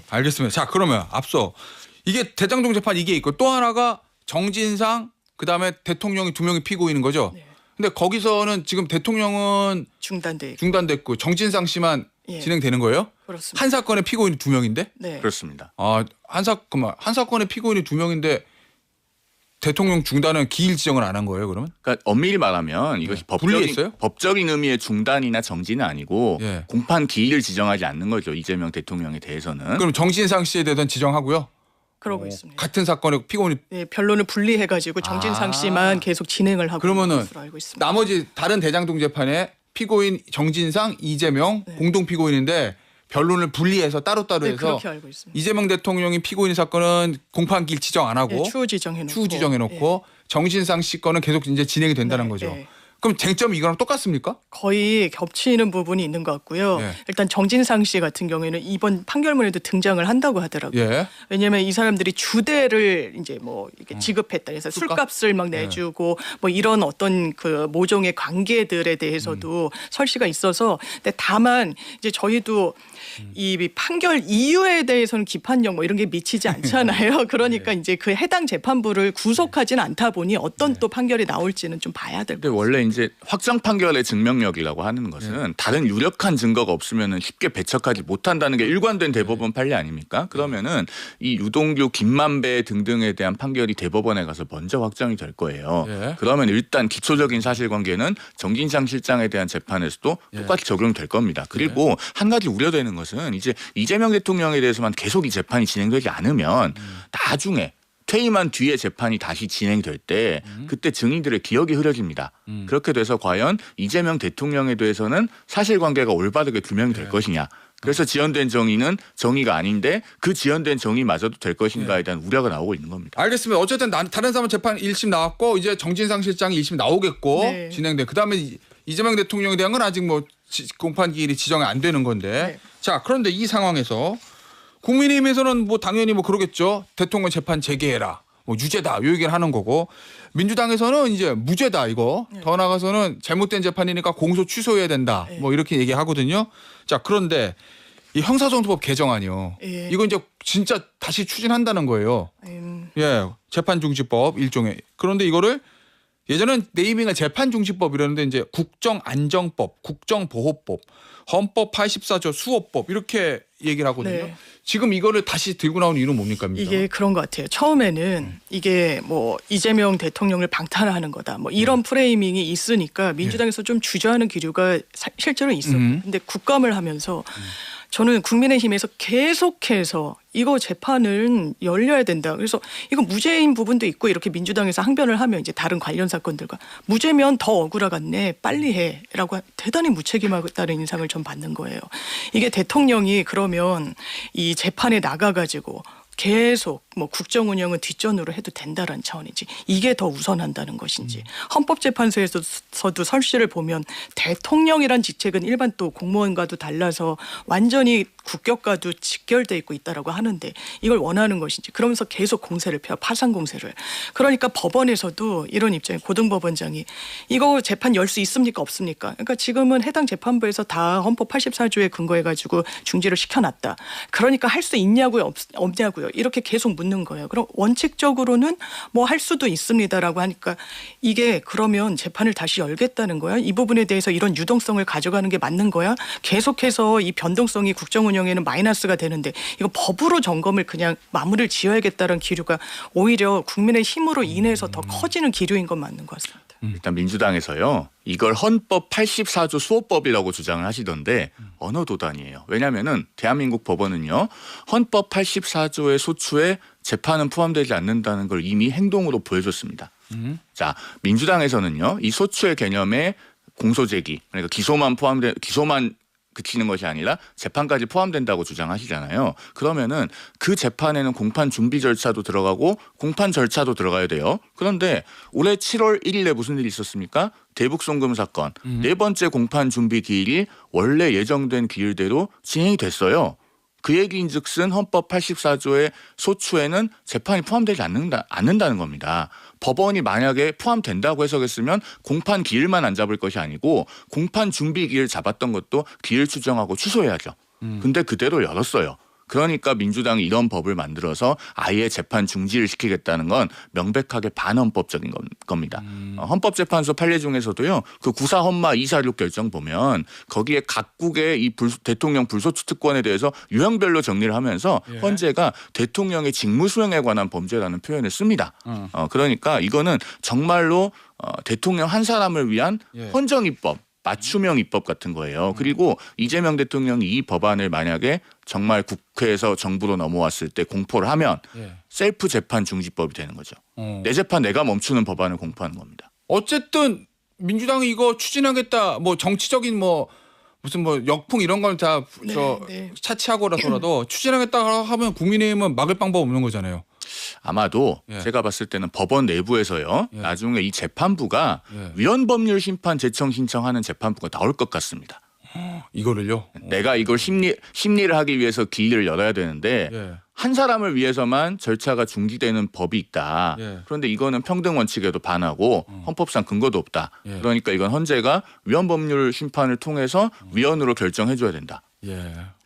알겠습니다. 자, 그러면 앞서 이게 대장동 재판 이게 있고 또 하나가 정진상 그다음에 대통령이 2명이 피고인인 거죠. 네. 근데 거기서는 지금 대통령은 중단됐고 정진상 씨만 예. 진행되는 거예요? 그렇습니다. 한 사건의 피고인이 2명인데? 네. 그렇습니다. 한 사건의 피고인이 2명인데 대통령 중단은 기일 지정을 안 한 거예요, 그러면? 그러니까 엄밀히 말하면 이것이 분리했어요? 법적인 의미의 중단이나 정지는 아니고 예. 공판 기일을 지정하지 않는 거죠. 이재명 대통령에 대해서는. 그럼 정진상 씨에 대해서는 지정하고요. 그러고 있습니다. 같은 사건의 피고인이 네, 변론을 분리해가지고 정진상 씨만 계속 진행을 하고 있는 그러면은 것으로 알고 있습니다. 나머지 다른 대장동 재판에 피고인 정진상, 이재명 공동 피고인인데 변론을 분리해서 따로따로 네, 해서 그렇게 알고 있습니다. 이재명 대통령이 피고인 사건은 공판기일 지정 안 하고 네, 추후 지정해놓고 정진상 씨 거는 계속 이제 진행이 된다는 네, 거죠. 네. 그럼 쟁점이 이거랑 똑같습니까? 거의 겹치는 부분이 있는 것 같고요. 예. 일단 정진상 씨 같은 경우에는 이번 판결문에도 등장을 한다고 하더라고요. 예. 왜냐하면 이 사람들이 주대를 이제 뭐 이렇게 지급했다 해서 술값을 막 내주고 뭐 이런 어떤 그 모종의 관계들에 대해서도 설시가 있어서 근데 다만 이제 저희도 이 판결 이유에 대해서는 기판령 뭐 이런 게 미치지 않잖아요. 그러니까 이제 그 해당 재판부를 구속하진 않다 보니 어떤 또 판결이 나올지는 좀 봐야 될 것 근데 같습니다. 원래 이제 확정 판결의 증명력이라고 하는 것은 다른 유력한 증거가 없으면 쉽게 배척하지 못한다는 게 일관된 대법원 판례 아닙니까? 그러면은 이 유동규, 김만배 등등에 대한 판결이 대법원에 가서 먼저 확정이 될 거예요. 예. 그러면 일단 기초적인 사실관계는 정진상 실장에 대한 재판에서도 똑같이 적용될 겁니다. 그리고 한 가지 우려되는 것은 이제 이재명 대통령에 대해서만 계속 이 재판이 진행되지 않으면 나중에 퇴임한 뒤에 재판이 다시 진행될 때 그때 증인들의 기억이 흐려집니다. 그렇게 돼서 과연 이재명 대통령에 대해서는 사실관계가 올바르게 규명이 될 것이냐. 그래서 지연된 정의는 정의가 아닌데 그 지연된 정의마저도 될 것인가에 대한 우려가 나오고 있는 겁니다. 알겠습니다. 어쨌든 다른 사람 재판 1심 나왔고 이제 정진상 실장이 1심 나오겠고 네. 진행돼. 그다음에 이재명 대통령에 대한 건 아직 뭐 공판기일이 지정이 안 되는 건데. 네. 자, 그런데 이 상황에서 국민의힘에서는 뭐 당연히 뭐 그러겠죠. 대통령 재판 재개해라. 뭐 유죄다. 요 얘기를 하는 거고. 민주당에서는 이제 무죄다 이거. 더 나아가서는 잘못된 재판이니까 공소 취소해야 된다. 뭐 이렇게 얘기하거든요. 자, 그런데 이 형사소송법 개정안이요. 예. 이거 이제 진짜 다시 추진한다는 거예요. 예, 재판중지법 일종의. 그런데 이거를 예전엔 네이밍을 재판중지법 이러는데 이제 국정안정법, 국정보호법, 헌법 84조 수호법 이렇게 얘기를 하거든요. 네. 지금 이거를 다시 들고 나온 이유는 뭡니까? 이게 그런 것 같아요. 처음에는 이게 뭐 이재명 대통령을 방탄하는 거다. 뭐 이런 프레이밍이 있으니까 민주당에서 좀 주저하는 기류가 실제로 있어요. 근데 국감을 하면서 저는 국민의힘에서 계속해서 이거 재판은 열려야 된다. 그래서 이거 무죄인 부분도 있고 이렇게 민주당에서 항변을 하면 이제 다른 관련 사건들과 무죄면 더 억울하겠네. 빨리 해라고 대단히 무책임하다는 인상을 좀 받는 거예요. 이게 대통령이 그러면 이 재판에 나가가지고 계속 뭐 국정 운영은 뒷전으로 해도 된다라는 차원이지 이게 더 우선한다는 것인지 헌법재판소에서도 설시를 보면 대통령이란 직책은 일반 또 공무원과도 달라서 완전히 국격과도 직결돼 있고 있다라고 하는데 이걸 원하는 것인지 그러면서 계속 공세를 펴 파상 공세를 그러니까 법원에서도 이런 입장에 고등법원장이 이거 재판 열 수 있습니까 없습니까? 그러니까 지금은 해당 재판부에서 다 헌법 84조에 근거해 가지고 중지를 시켜놨다. 그러니까 할 수 있냐고요 없냐고요 이렇게 계속 묻는 거예요. 그럼 원칙적으로는 뭐 할 수도 있습니다라고 하니까 이게 그러면 재판을 다시 열겠다는 거야? 이 부분에 대해서 이런 유동성을 가져가는 게 맞는 거야? 계속해서 이 변동성이 국정 운영에는 마이너스가 되는데 이거 법으로 점검을 그냥 마무리를 지어야겠다는 기류가 오히려 국민의 힘으로 인해서 더 커지는 기류인 건 맞는 것 같습니다. 일단 민주당에서요. 이걸 헌법 84조 수호법이라고 주장을 하시던데 언어 도단이에요. 왜냐하면은 대한민국 법원은요. 헌법 84조의 소추에 재판은 포함되지 않는다는 걸 이미 행동으로 보여줬습니다. 자, 민주당에서는요. 이 소추의 개념에 공소제기 그러니까 기소만 그치는 것이 아니라 재판까지 포함된다고 주장하시잖아요. 그러면은 그 재판에는 공판 준비 절차도 들어가고 공판 절차도 들어가야 돼요. 그런데 올해 7월 1일에 무슨 일이 있었습니까? 대북 송금 사건 네 번째 공판 준비 기일이 원래 예정된 기일대로 진행이 됐어요. 그 얘기인즉슨 헌법 84조의 소추에는 재판이 포함되지 않는다는 겁니다. 법원이 만약에 포함된다고 해석했으면 공판 기일만 안 잡을 것이 아니고 공판 준비 기일 잡았던 것도 기일 추정하고 취소해야죠. 근데 그대로 열었어요. 그러니까 민주당이 이런 법을 만들어서 아예 재판 중지를 시키겠다는 건 명백하게 반헌법적인 겁니다. 헌법재판소 판례 중에서도요. 그 구사 헌마 246 결정 보면 거기에 각국의 이 대통령 불소추 특권에 대해서 유형별로 정리를 하면서 예. 헌재가 대통령의 직무 수행에 관한 범죄라는 표현을 씁니다. 그러니까 이거는 정말로 대통령 한 사람을 위한 예. 헌정입법, 맞춤형 입법 같은 거예요. 그리고 이재명 대통령이 이 법안을 만약에 정말 국회에서 정부로 넘어왔을 때 공포를 하면 예. 셀프 재판 중지법이 되는 거죠. 내 재판 내가 멈추는 법안을 공포하는 겁니다. 어쨌든 민주당이 이거 추진하겠다. 뭐 정치적인 뭐 무슨 뭐 역풍 이런 걸 다 네. 차치하고라도 추진하겠다 하면 국민의힘은 막을 방법 없는 거잖아요. 아마도 예. 제가 봤을 때는 법원 내부에서요. 예. 나중에 이 재판부가 예. 위헌법률 심판 제청 신청하는 재판부가 나올 것 같습니다. 이거를요. 내가 이걸 심리를 하기 위해서 길을 열어야 되는데 예. 한 사람을 위해서만 절차가 중지되는 법이 있다. 예. 그런데 이거는 평등 원칙에도 반하고 헌법상 근거도 없다. 예. 그러니까 이건 헌재가 위헌법률 심판을 통해서 위헌으로 결정해 줘야 된다. 예.